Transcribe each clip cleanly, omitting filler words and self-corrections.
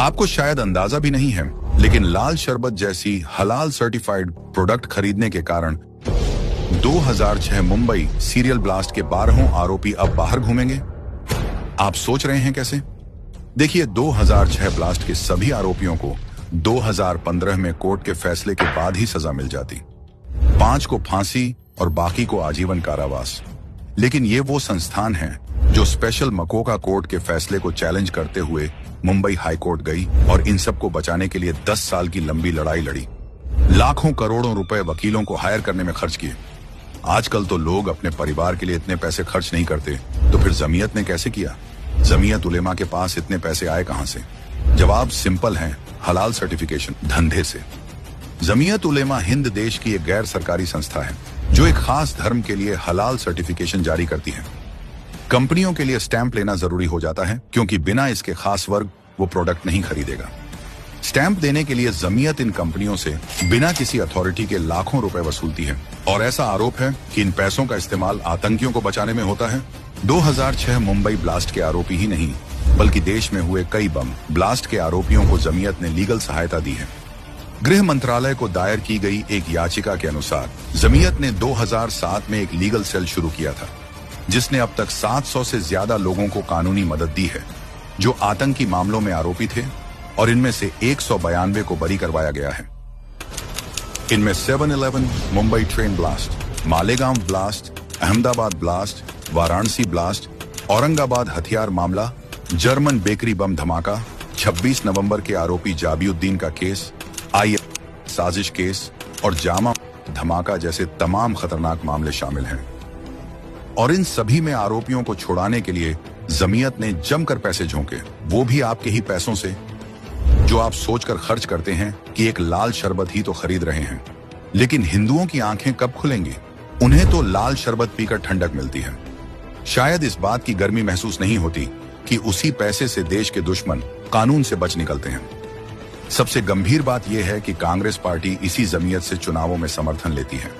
आपको शायद अंदाजा भी नहीं है, लेकिन लाल शरबत जैसी हलाल सर्टिफाइड प्रोडक्ट खरीदने के कारण 2006 मुंबई सीरियल ब्लास्ट के 12 आरोपी अब बाहर घूमेंगे। आप सोच रहे हैं कैसे? देखिए, 2006 ब्लास्ट के सभी आरोपियों को 2015 में कोर्ट के फैसले के बाद ही सजा मिल जाती। 5 को फांसी और बाकी को आजीवन कारावास। लेकिन ये वो संस्थान है जो स्पेशल मकोका कोर्ट के फैसले को चैलेंज करते हुए मुंबई हाई कोर्ट गई और इन सब को बचाने के लिए 10 साल की लंबी लड़ाई लड़ी। लाखों करोड़ों रुपए वकीलों को हायर करने में खर्च किए। आजकल तो लोग अपने परिवार के लिए इतने पैसे खर्च नहीं करते, तो फिर जमीयत ने कैसे किया? जमीयत उलेमा के पास इतने पैसे आए कहां से? जवाब सिंपल है, हलाल सर्टिफिकेशन, धंधे से। जमीयत उलेमा हिंद देश की एक गैर सरकारी संस्था है जो एक खास धर्म के लिए हलाल सर्टिफिकेशन जारी करती है। कंपनियों के लिए स्टैंप लेना जरूरी हो जाता है, क्योंकि बिना इसके खास वर्ग वो प्रोडक्ट नहीं खरीदेगा। स्टैंप देने के लिए जमीयत इन कंपनियों से बिना किसी अथॉरिटी के लाखों रुपए वसूलती है, और ऐसा आरोप है कि इन पैसों का इस्तेमाल आतंकियों को बचाने में होता है। 2006 मुंबई ब्लास्ट के आरोपी ही नहीं, बल्कि देश में हुए कई बम ब्लास्ट के आरोपियों को जमीयत ने लीगल सहायता दी है। गृह मंत्रालय को दायर की गई एक याचिका के अनुसार जमीयत ने 2007 में एक लीगल सेल शुरू किया था, जिसने अब तक 700 से ज्यादा लोगों को कानूनी मदद दी है जो आतंकी मामलों में आरोपी थे, और इनमें से 192 को बरी करवाया गया है। इनमें 7/11 Mumbai train blast, Malegaon blast, Ahmedabad blast, Varanasi blast, Aurangabad हथियार मामला, जर्मन बेकरी बम धमाका, 26 नवंबर के आरोपी जाबिउद्दीन का केस, साजिश केस और जामा धमाका जैसे तमाम खतरनाक मामले शामिल हैं। और इन सभी में आरोपियों को छुड़ाने के लिए जमीयत ने जमकर पैसे झोंके, वो भी आपके ही पैसों से, जो आप सोचकर खर्च करते हैं कि एक लाल शरबत ही तो खरीद रहे हैं। लेकिन हिंदुओं की आंखें कब खुलेंगी? उन्हें तो लाल शरबत पीकर ठंडक मिलती है। शायद इस बात की गर्मी महसूस नहीं होती कि उसी पैसे से देश के दुश्मन कानून से बच निकलते हैं। सबसे गंभीर बात यह है कि कांग्रेस पार्टी इसी जमीयत से चुनावों में समर्थन लेती है।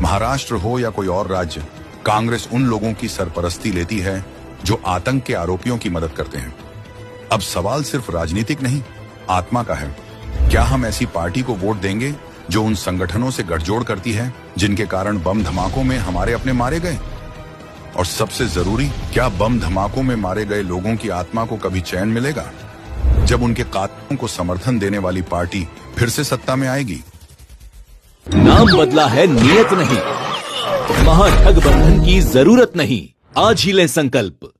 महाराष्ट्र हो या कोई और राज्य, कांग्रेस उन लोगों की सरपरस्ती लेती है जो आतंक के आरोपियों की मदद करते हैं। अब सवाल सिर्फ राजनीतिक नहीं, आत्मा का है। क्या हम ऐसी पार्टी को वोट देंगे जो उन संगठनों से गठजोड़ करती है जिनके कारण बम धमाकों में हमारे अपने मारे गए? और सबसे जरूरी, क्या बम धमाकों में मारे गए लोगों की आत्मा को कभी चैन मिलेगा जब उनके कातिलों को समर्थन देने वाली पार्टी फिर से सत्ता में आएगी? नाम बदला है, नियत नहीं। महागठबंधन की जरूरत नहीं। आज ही लें संकल्प।